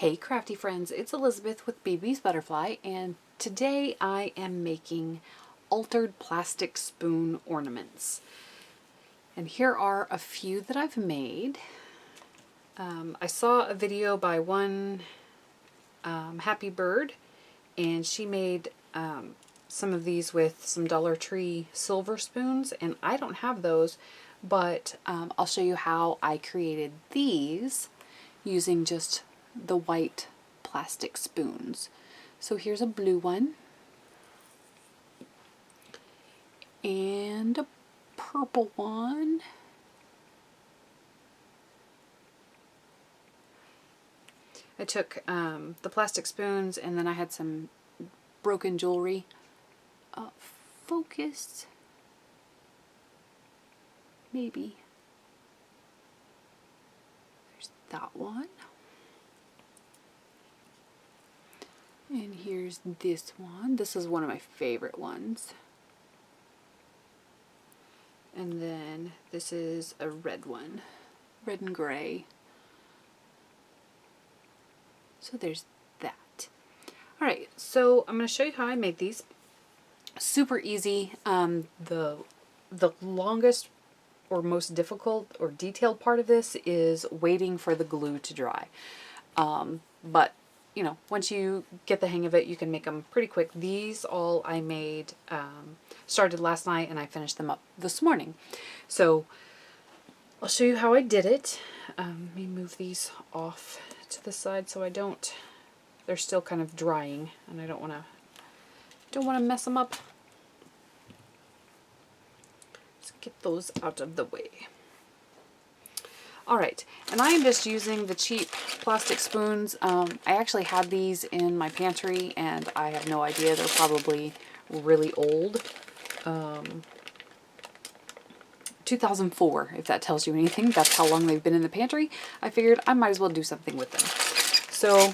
Hey crafty friends, it's Elizabeth with BBsButterfly, and today I am making altered plastic spoon ornaments. And here are a few that I've made. I saw a video by OneVeryHappyBird, and she made some of these with some Dollar Tree silver spoons, and I don't have those, but I'll show you how I created these using just the white plastic spoons. So here's a blue one and a purple one. I took the plastic spoons, and then I had some broken jewelry. Focus. Maybe. There's that one. And here's this one. This is one of my favorite ones. And then this is a red one. Red and gray. So there's that. Alright, so I'm going to show you how I made these. Super easy. The longest or most difficult or detailed part of this is waiting for the glue to dry. But you know, once you get the hang of it, you can make them pretty quick. These all I made, started last night, and I finished them up this morning. So I'll show you how I did it. Let me move these off to the side so I don't, they're still kind of drying, and I don't want to mess them up. Let's get those out of the way. Alright, and I am just using the cheap plastic spoons. I actually had these in my pantry, and I have no idea. They're probably really old. 2004, if that tells you anything. That's how long they've been in the pantry. I figured I might as well do something with them. So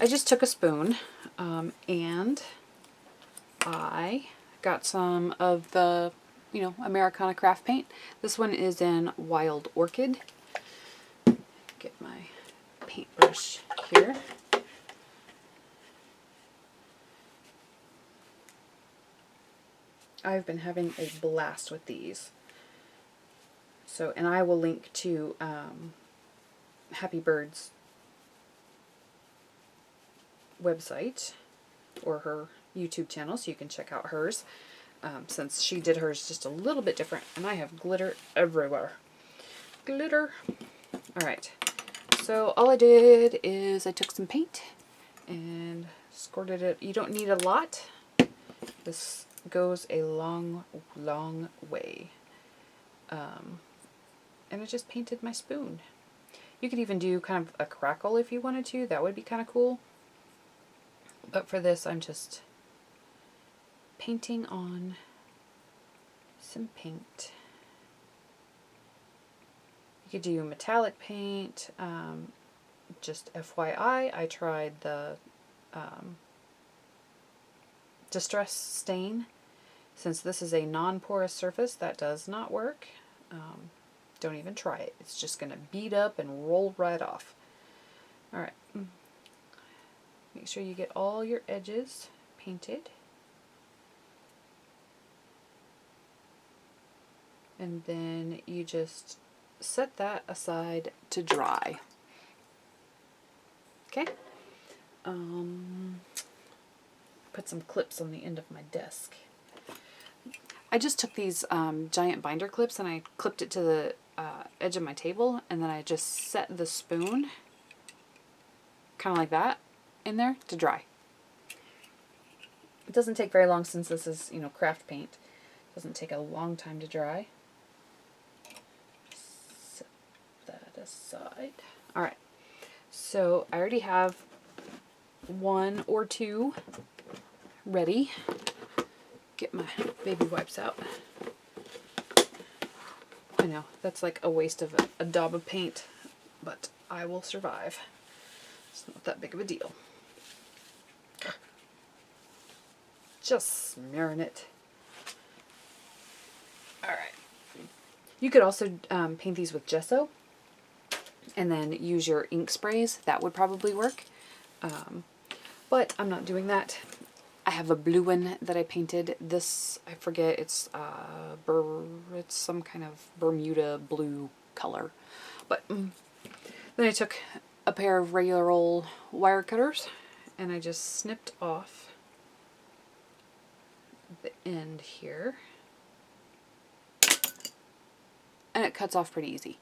I just took a spoon, and I got some of the, you know, Americana craft paint. This one is in Wild Orchid. Get my paintbrush here. I've been having a blast with these. So, and I will link to Happy Bird's website or her YouTube channel, so you can check out hers, since she did hers just a little bit different, and I have glitter everywhere. Glitter. Alright. So all I did is I took some paint and squirted it. You don't need a lot. This goes a long, long way. And I just painted my spoon. You could even do kind of a crackle if you wanted to. That would be kind of cool. But for this, I'm just painting on some paint. You could do metallic paint. Just FYI, I tried the Distress Stain. Since this is a non-porous surface, that does not work. Don't even try it. It's just going to bead up and roll right off. Alright. Make sure you get all your edges painted. And then you just set that aside to dry. Okay? Put some clips on the end of my desk. I just took these giant binder clips and I clipped it to the edge of my table, and then I just set the spoon kind of like that in there to dry. It doesn't take very long since this is, you know, craft paint. It doesn't take a long time to dry. Set that aside. Alright, so I already have one or two ready. Get my baby wipes out. I know, that's like a waste of a daub of paint, but I will survive. It's not that big of a deal. Just smearing it. Alright. You could also paint these with gesso and then use your ink sprays. That would probably work. But I'm not doing that. I have a blue one that I painted. This, I forget, it's some kind of Bermuda blue color. But then I took a pair of regular old wire cutters and I just snipped off the end here. And it cuts off pretty easy.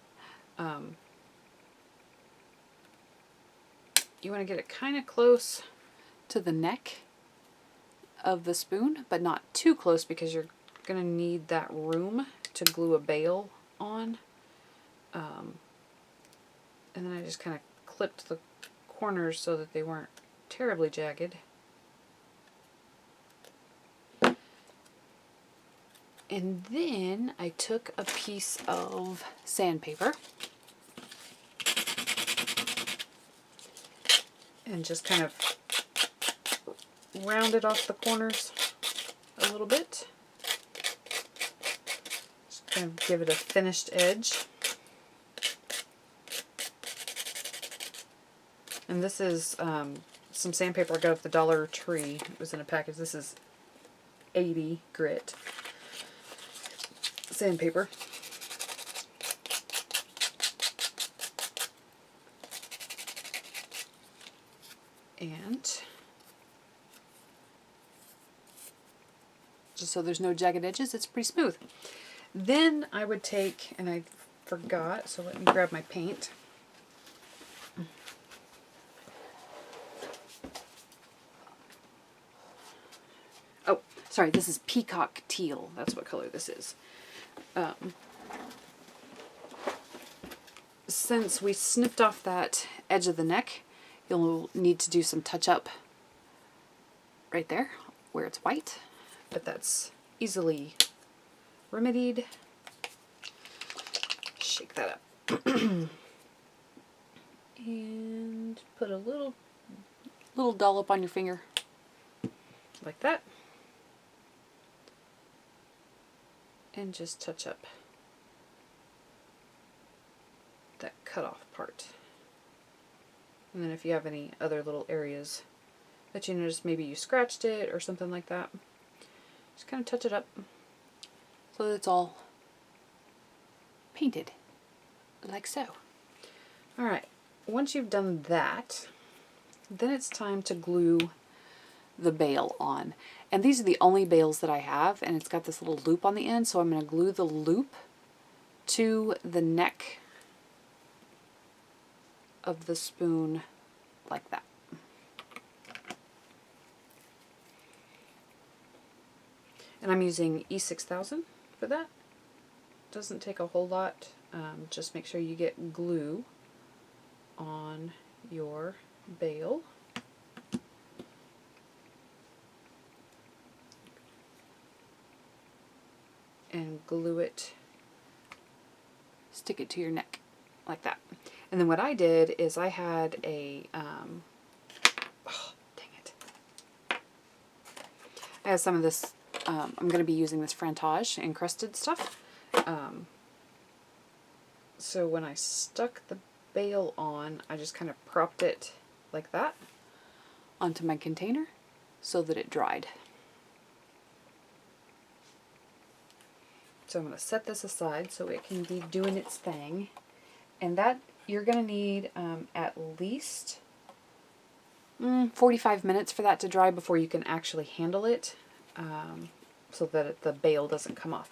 You want to get it kind of close to the neck of the spoon, but not too close because you're going to need that room to glue a bail on. And then I just kind of clipped the corners so that they weren't terribly jagged. And then I took a piece of sandpaper and just kind of rounded off the corners a little bit. Just kind of give it a finished edge. And this is some sandpaper I got at the Dollar Tree. It was in a package. This is 80 grit sandpaper. And just so there's no jagged edges, it's pretty smooth. Then I would take, and I forgot, so let me grab my paint. Oh, sorry, this is peacock teal. That's what color this is. Since we snipped off that edge of the neck, you'll need to do some touch-up right there where it's white, but that's easily remedied. Shake that up. And put a little dollop on your finger, like that. And just touch up that cut off part. And then if you have any other little areas that you notice, maybe you scratched it or something like that, just kind of touch it up so that it's all painted like so. Alright, once you've done that, then it's time to glue the bail on. And these are the only bails that I have, and it's got this little loop on the end, so I'm going to glue the loop to the neck of the spoon like that. And I'm using E6000 for that. Doesn't take a whole lot. Just make sure you get glue on your bail. And glue it, stick it to your neck like that. And then what I did is I had a, oh, dang it. I have some of this, I'm going to be using this Frantage encrusted stuff. So when I stuck the bail on, I just kind of propped it like that onto my container so that it dried. So I'm going to set this aside so it can be doing its thing. And that you're going to need at least 45 minutes for that to dry before you can actually handle it, so that the bail doesn't come off.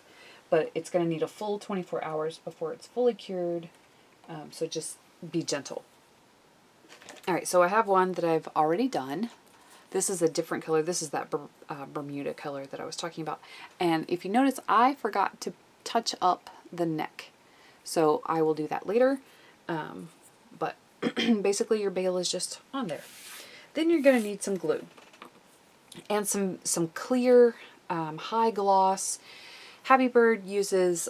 But it's going to need a full 24 hours before it's fully cured, so just be gentle. Alright, so I have one that I've already done. This is a different color. This is that Bermuda color that I was talking about. And if you notice, I forgot to touch up the neck. So I will do that later. But basically your bail is just on there. Then you're going to need some glue. And some clear, high gloss. HappyBird uses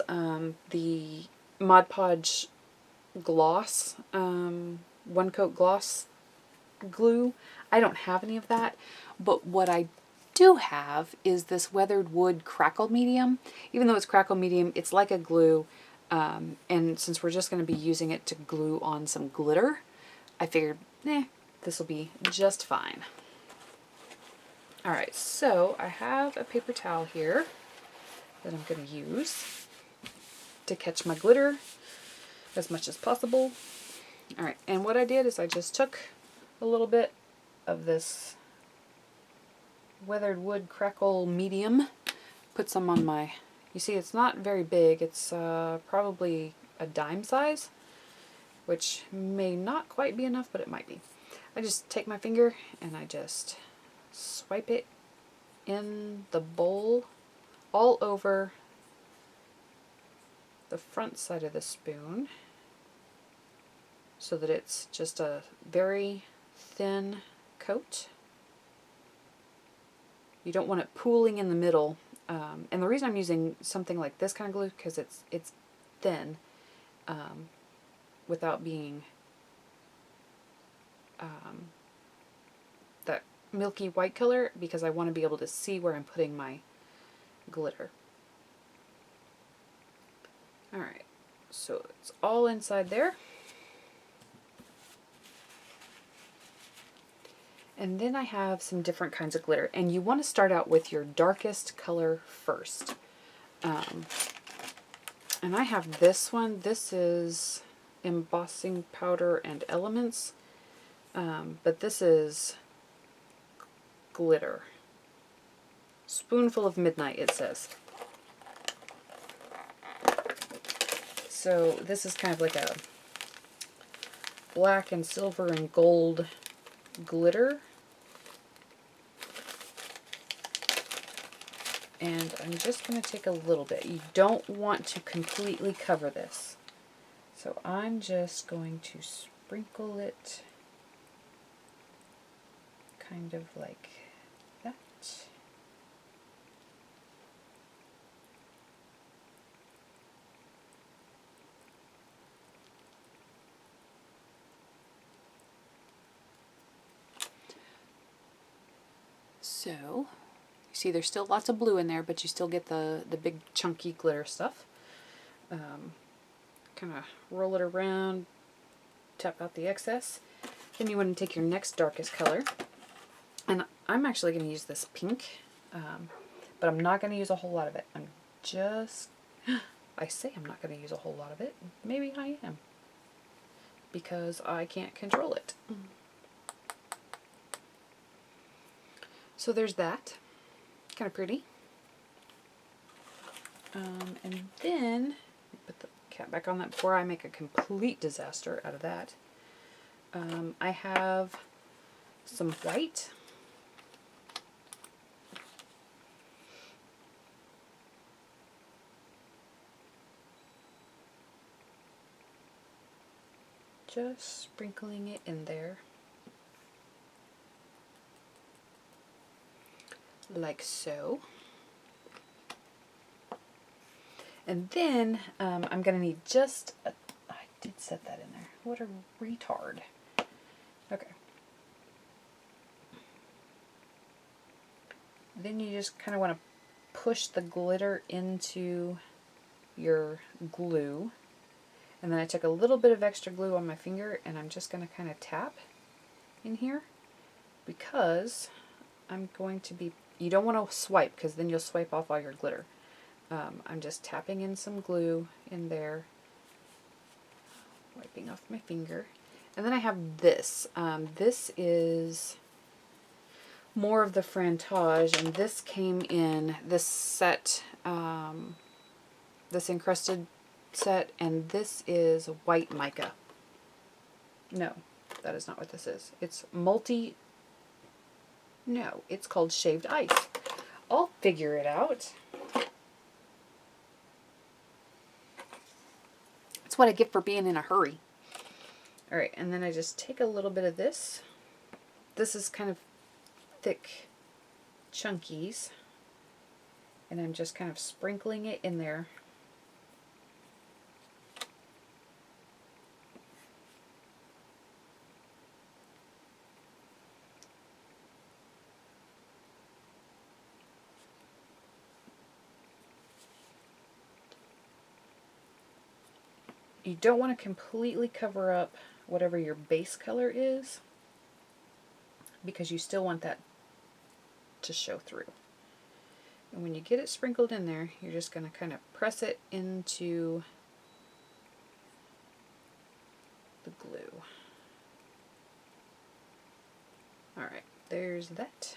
the Mod Podge gloss, one coat gloss glue. I don't have any of that, but what I do have is this weathered wood Crackle medium. Even though it's Crackle medium, it's like a glue, and since we're just going to be using it to glue on some glitter, I figured, this will be just fine. Alright, so I have a paper towel here that I'm going to use to catch my glitter as much as possible. Alright, and what I did is I just took a little bit of this weathered wood Crackle medium, put some on my, you see it's not very big, it's probably a dime size, which may not quite be enough, but it might be. I just take my finger and I just swipe it in the bowl all over the front side of the spoon so that it's just a very thin coat. You don't want it pooling in the middle, and the reason I'm using something like this kind of glue because it's thin without being that milky white color, because I want to be able to see where I'm putting my glitter. Alright, so it's all inside there. And then I have some different kinds of glitter, and you want to start out with your darkest color first. And I have this one. This is embossing powder and elements, but this is glitter. Spoonful of midnight, it says. So this is kind of like a black and silver and gold glitter. And I'm just going to take a little bit. You don't want to completely cover this. So I'm just going to sprinkle it kind of like that. So, you see there's still lots of blue in there, but you still get the big chunky glitter stuff. Kind of roll it around, tap out the excess. Then you want to take your next darkest color. And I'm actually going to use this pink, but I'm not going to use a whole lot of it. I'm just, I say I'm not going to use a whole lot of it. Maybe I am, because I can't control it. So there's that. Kind of pretty. And then, put the cap back on that before I make a complete disaster out of that. I have some white. Just sprinkling it in there. Like so. And then I'm going to need just a, I did set that in there. What a retard. Okay. Then you just kind of want to push the glitter into your glue. And then I took a little bit of extra glue on my finger and I'm just going to kind of tap in here, because I'm going to be, you don't want to swipe because then you'll swipe off all your glitter. I'm just tapping in some glue in there, wiping off my finger. And then I have this. This is more of the Frantage, and this came in this set, this encrusted set, and this is white mica. No, that is not what this is. It's no, it's called shaved ice. I'll figure it out. That's what I get for being in a hurry. Alright, and then I just take a little bit of this. This is kind of thick chunkies. And I'm just kind of sprinkling it in there. You don't want to completely cover up whatever your base color is. because you still want that to show through. And when you get it sprinkled in there, you're just going to kind of press it into the glue. Alright, there's that.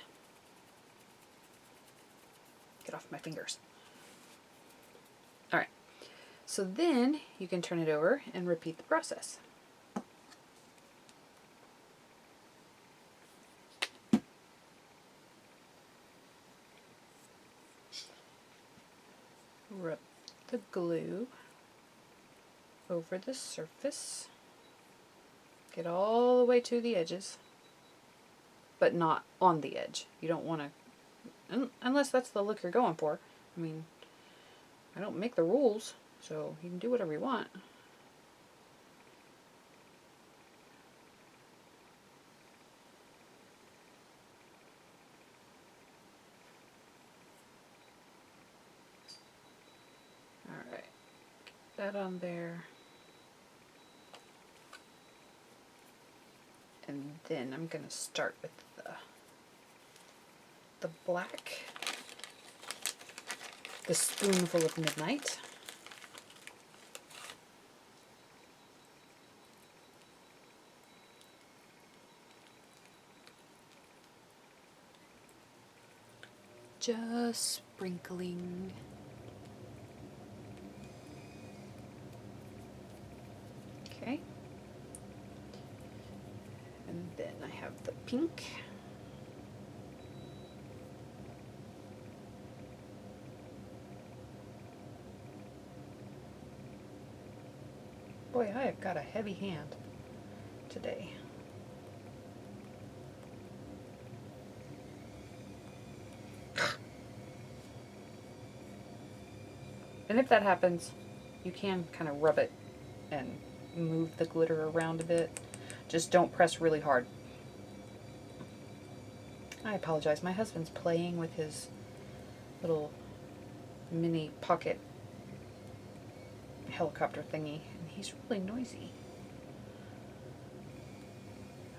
Get off my fingers. Alright, so then you can turn it over and repeat the process. Rub the glue over the surface. Get all the way to the edges, but not on the edge. You don't want to, unless that's the look you're going for. I mean, I don't make the rules, so you can do whatever you want. Alright, get that on there. And then I'm going to start with the black, the Spoonful of Midnight. Just sprinkling. Okay. And then I have the pink. Boy, I have got a heavy hand today. And if that happens, you can kind of rub it and move the glitter around a bit. Just don't press really hard. I apologize. My husband's playing with his little mini pocket helicopter thingy, and he's really noisy.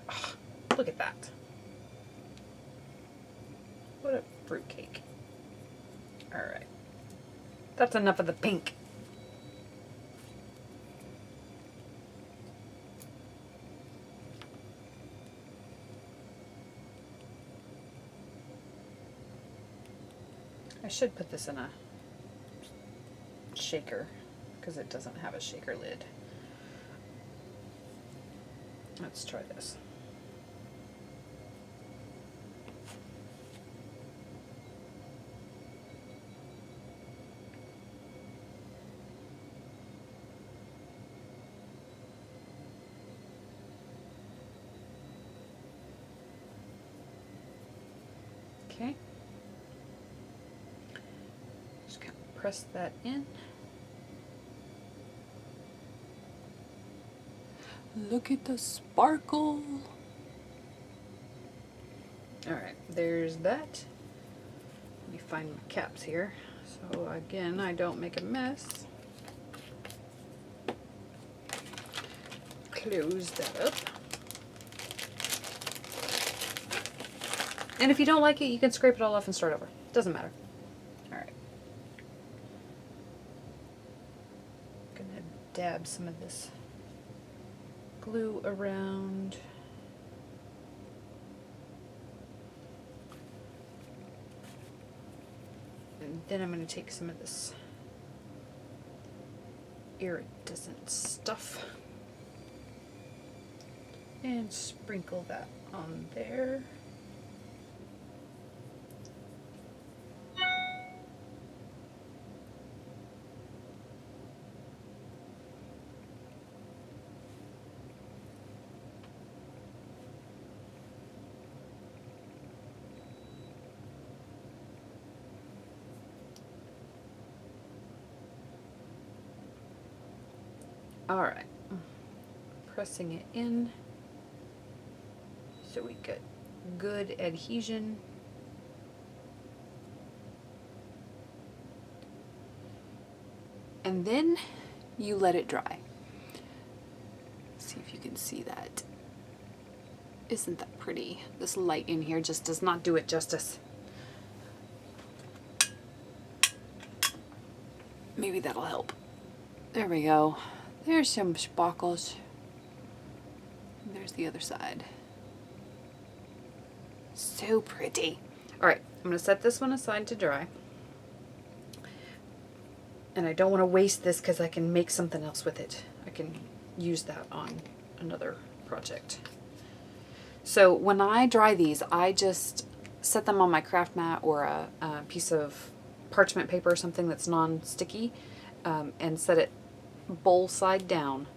Oh, look at that. What a fruitcake. Alright. That's enough of the pink. I should put this in a shaker because it doesn't have a shaker lid. Let's try this. Okay. Just kind of press that in. Look at the sparkle. Alright, there's that. Let me find my caps here. So again, I don't make a mess. Close that up. And if you don't like it, you can scrape it all off and start over. Doesn't matter. Alright. Gonna dab some of this glue around. And then I'm going to take some of this iridescent stuff and sprinkle that on there. Alright, pressing it in so we get good adhesion. And then you let it dry. See if you can see that. Isn't that pretty? This light in here just does not do it justice. Maybe that'll help. There we go. There's some sparkles. There's the other side. So pretty. Alright, I'm going to set this one aside to dry. And I don't want to waste this because I can make something else with it. I can use that on another project. So when I dry these, I just set them on my craft mat or a piece of parchment paper or something that's non-sticky, and set it bowl side down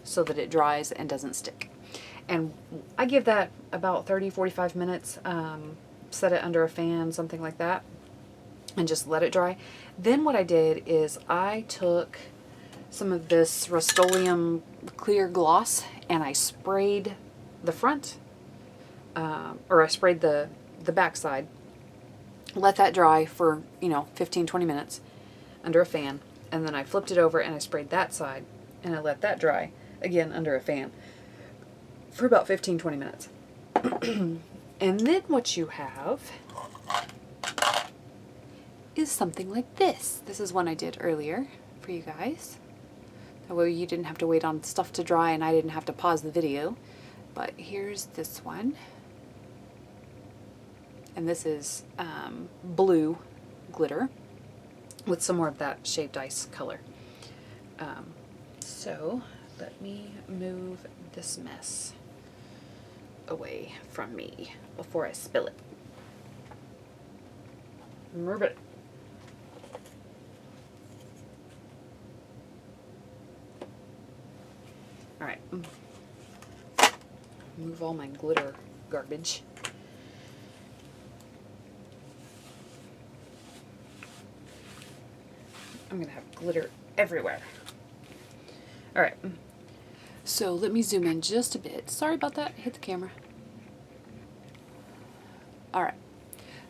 so that it dries and doesn't stick. And I give that about 30-45 minutes, set it under a fan, something like that, and just let it dry. Then what I did is I took some of this Rust-Oleum clear gloss and I sprayed the front, or I sprayed the back side, let that dry for, 15-20 minutes under a fan, and then I flipped it over and I sprayed that side and I let that dry again under a fan for about 15-20 minutes. And then what you have is something like this. This is one I did earlier for you guys. That way you didn't have to wait on stuff to dry and I didn't have to pause the video. But here's this one. And this is blue glitter with some more of that shaved ice color. So let me move this mess away from me before I spill it. Move it. All right. Move all my glitter garbage. I'm going to have glitter everywhere. All right. So let me zoom in just a bit. Sorry about that. Hit the camera. All right.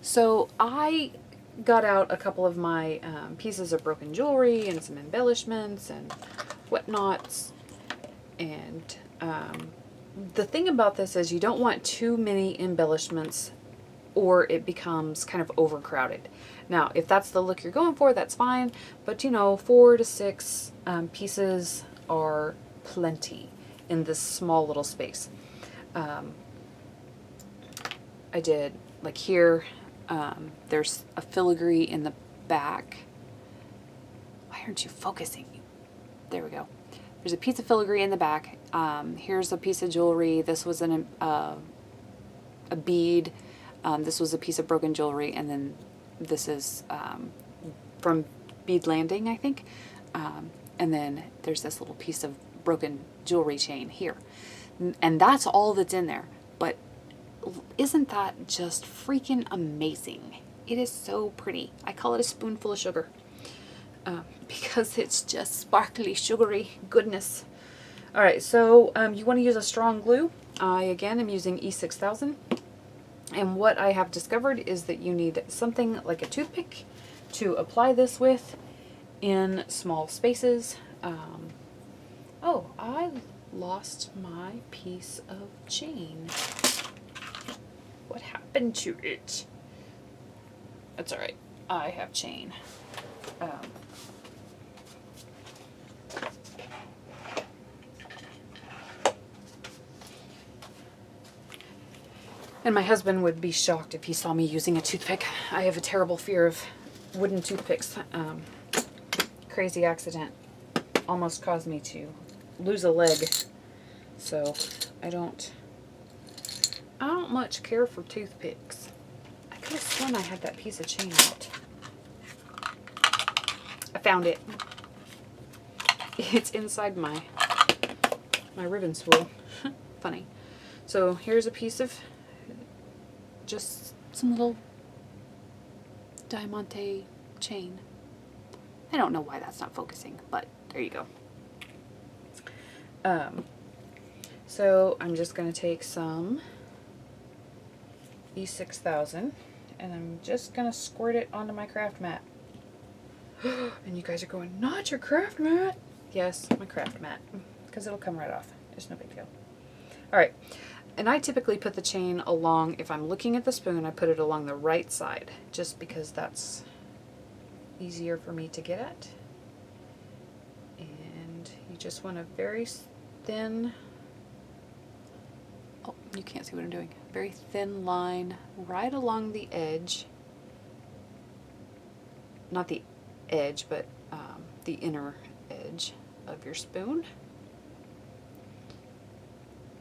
So I got out a couple of my pieces of broken jewelry and some embellishments and whatnots. And the thing about this is you don't want too many embellishments or it becomes kind of overcrowded. Now, if that's the look you're going for, that's fine. But 4 to 6 pieces are plenty in this small little space. I did, like here, there's a filigree in the back. Why aren't you focusing? There we go. There's a piece of filigree in the back. Here's a piece of jewelry. This was a bead. This was a piece of broken jewelry. And then this is from Bead Landing, I think. And then there's this little piece of broken jewelry chain here. And that's all that's in there. But isn't that just freaking amazing? It is so pretty. I call it a spoonful of sugar. Because it's just sparkly, sugary goodness. Alright, so you want to use a strong glue. I, again, am using E6000. And what I have discovered is that you need something like a toothpick to apply this with in small spaces. Oh, I lost my piece of chain. What happened to it? That's alright. I have chain. And my husband would be shocked if he saw me using a toothpick. I have a terrible fear of wooden toothpicks. Crazy accident almost caused me to lose a leg. So I don't much care for toothpicks. I could have sworn I had that piece of chain out. I found it. It's inside my ribbon spool. Funny. So here's a piece of just some little diamante chain. I don't know why that's not focusing, but there you go. So I'm just going to take some E6000 and I'm just going to squirt it onto my craft mat. And you guys are going, not your craft mat? Yes, my craft mat, because it'll come right off. It's no big deal. Alright, And I typically put the chain along, if I'm looking at the spoon, I put it along the right side, just because that's easier for me to get at. And you just want a very thin, oh, you can't see what I'm doing, very thin line right along the edge. Not the edge, but the inner edge of your spoon,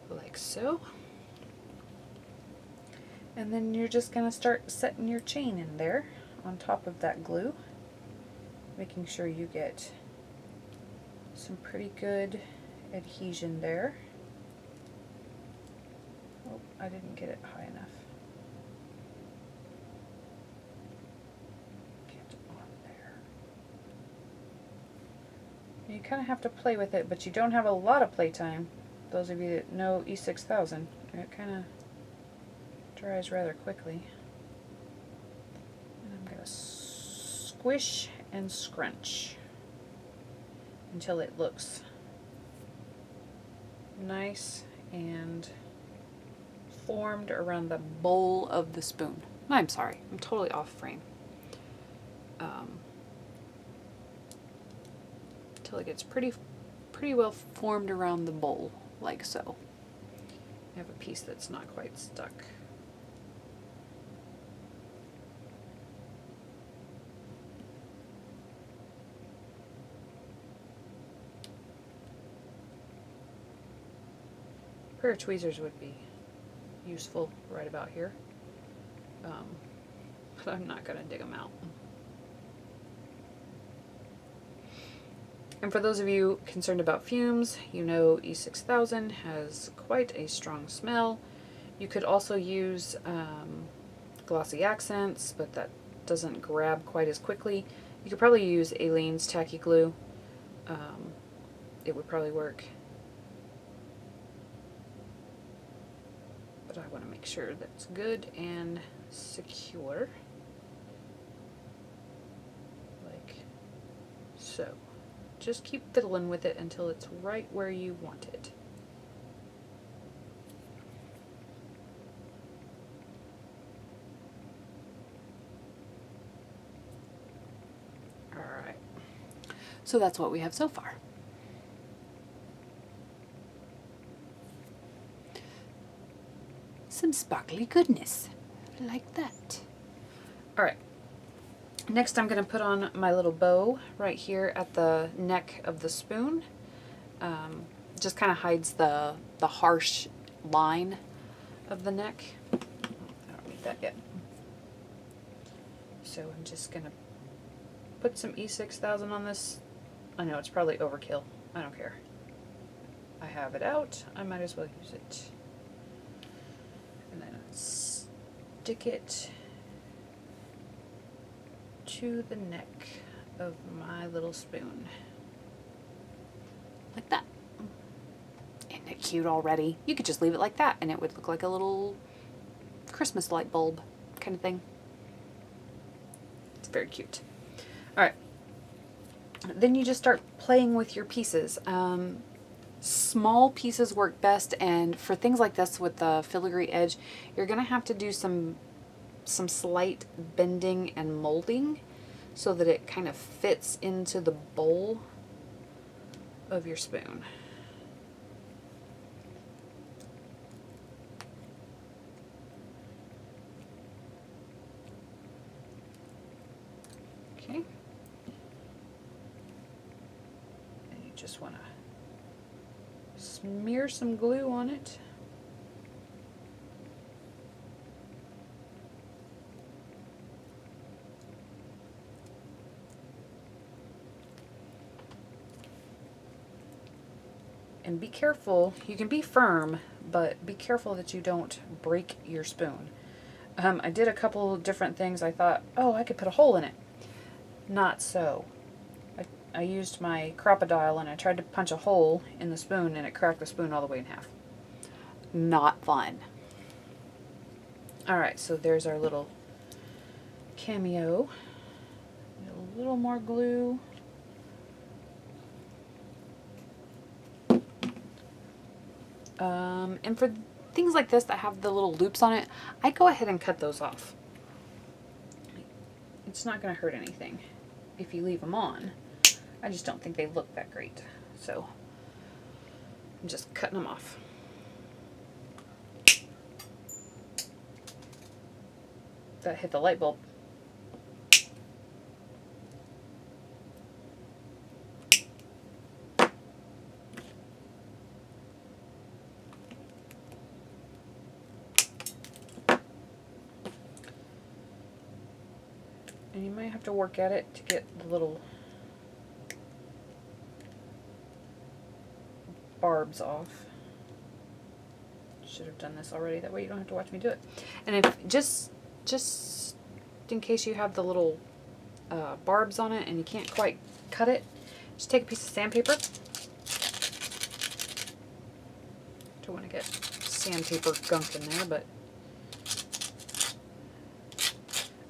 like so. And then you're just going to start setting your chain in there on top of that glue, making sure you get some pretty good adhesion there. Oh, I didn't get it high enough. You kind of have to play with it, but you don't have a lot of playtime. Those of you that know E6000, it kind of dries rather quickly. And I'm going to squish and scrunch until it looks nice and formed around the bowl of the spoon. I'm sorry, I'm totally off frame. Until it gets pretty well formed around the bowl, like so. I have a piece that's not quite stuck. A pair of tweezers would be useful right about here, but I'm not going to dig them out. And for those of you concerned about fumes, you know E6000 has quite a strong smell. You could also use glossy accents, but that doesn't grab quite as quickly. You could probably use Aleene's tacky glue. It would probably work. But I want to make sure that's good and secure. Like so. Just keep fiddling with it until it's right where you want it. Alright. So that's what we have so far. Some sparkly goodness. Like that. Alright. Next I'm going to put on my little bow right here at the neck of the spoon. Just kind of hides the harsh line of the neck. I don't need that yet. So I'm just going to put some E6000 on this. I know it's probably overkill. I don't care. I have it out. I might as well use it. And then stick it to the neck of my little spoon. Like that. Isn't it cute already? You could just leave it like that and it would look like a little Christmas light bulb kind of thing. It's very cute. Alright. Then you just start playing with your pieces. Small pieces work best, and for things like this with the filigree edge, you're going to have to do some slight bending and molding so that it kind of fits into the bowl of your spoon. Okay. And you just want to smear some glue on it. And be careful, you can be firm, but be careful that you don't break your spoon. I did a couple different things. I thought, oh, I could put a hole in it. Not so. I used my crocodile and I tried to punch a hole in the spoon and it cracked the spoon all the way in half. Not fun. Alright, so there's our little cameo. A little more glue. And for things like this that have the little loops on it, I go ahead and cut those off. It's not going to hurt anything if you leave them on. I just don't think they look that great. So I'm just cutting them off. That hit the light bulb. And you might have to work at it to get the little barbs off. Should have done this already, that way you don't have to watch me do it. And if just in case you have the little barbs on it and you can't quite cut it, just take a piece of sandpaper. Don't want to get sandpaper gunk in there, but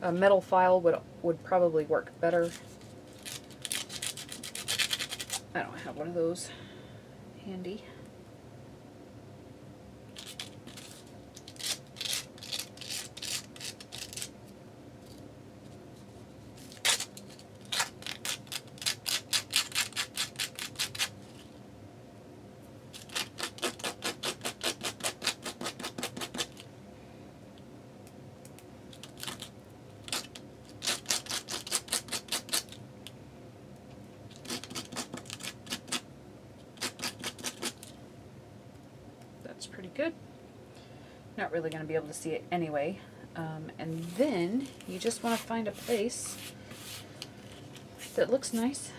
a metal file would probably work better. I don't have one of those handy. Pretty good. Not really going to be able to see it anyway. And then you just want to find a place that looks nice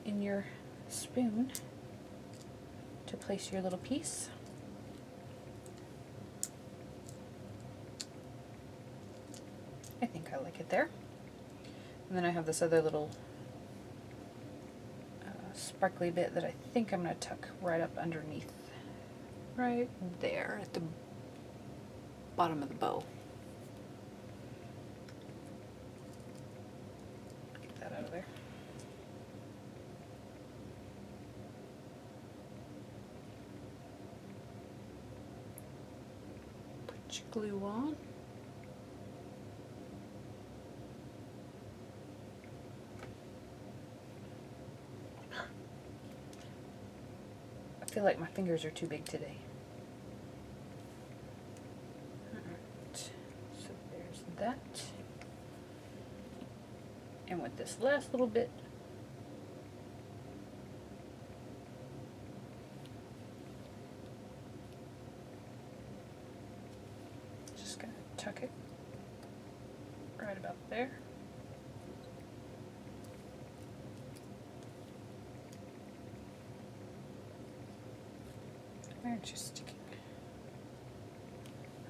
in your spoon to place your little piece. I think I like it there. And then I have this other little sparkly bit that I think I'm going to tuck right up underneath, right there at the bottom of the bow. Get that out of there. Put your glue on. I feel like my fingers are too big today. Alright, so there's that. And with this last little bit, just gonna tuck it right about there. They're just sticking.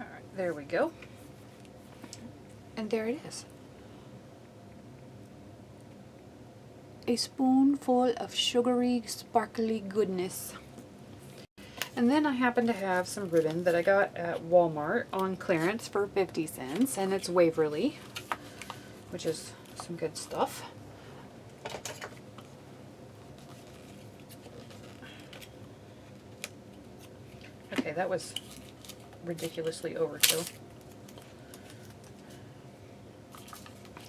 Alright, there we go. And there it is. A spoonful of sugary, sparkly goodness. And then I happen to have some ribbon that I got at Walmart on clearance for 50 cents, and it's Waverly, which is some good stuff. Okay, that was ridiculously overkill.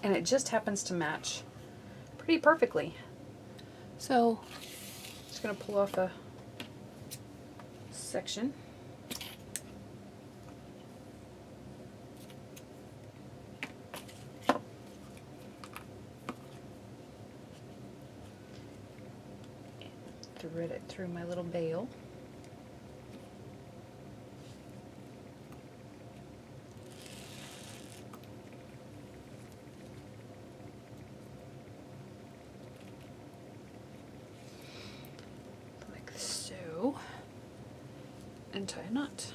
And it just happens to match pretty perfectly. So, I'm just going to pull off a section. Thread it through my little bail. And tie a knot.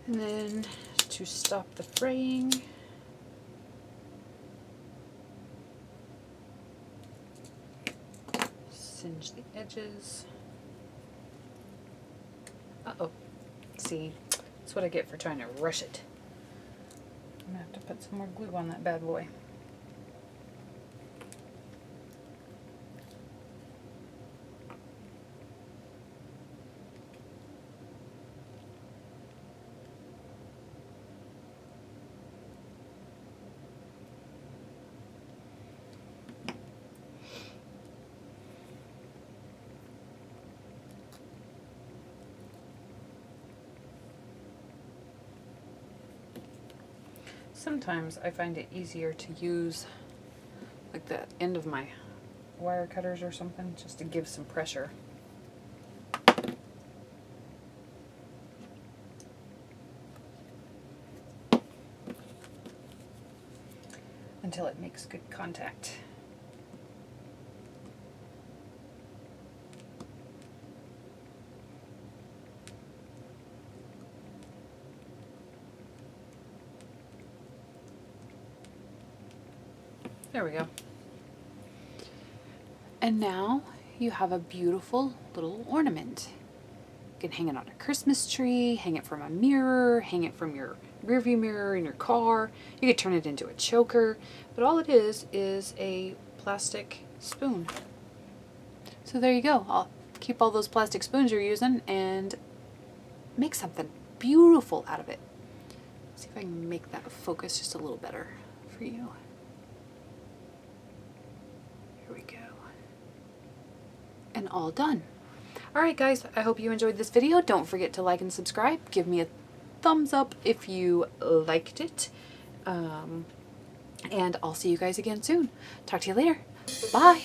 And then to stop the fraying, singe the edges. Uh-oh. See, that's what I get for trying to rush it. I'm gonna have to put some more glue on that bad boy. Sometimes I find it easier to use like the end of my wire cutters or something just to give some pressure. Until it makes good contact. There we go. And now you have a beautiful little ornament. You can hang it on a Christmas tree, hang it from a mirror, hang it from your rearview mirror in your car. You could turn it into a choker, but all it is a plastic spoon. So there you go. I'll keep all those plastic spoons you're using and make something beautiful out of it. See if I can make that focus just a little better for you. Here we go. And all done. Alright guys, I hope you enjoyed this video. Don't forget to like and subscribe. Give me a thumbs up if you liked it. And I'll see you guys again soon. Talk to you later. Bye!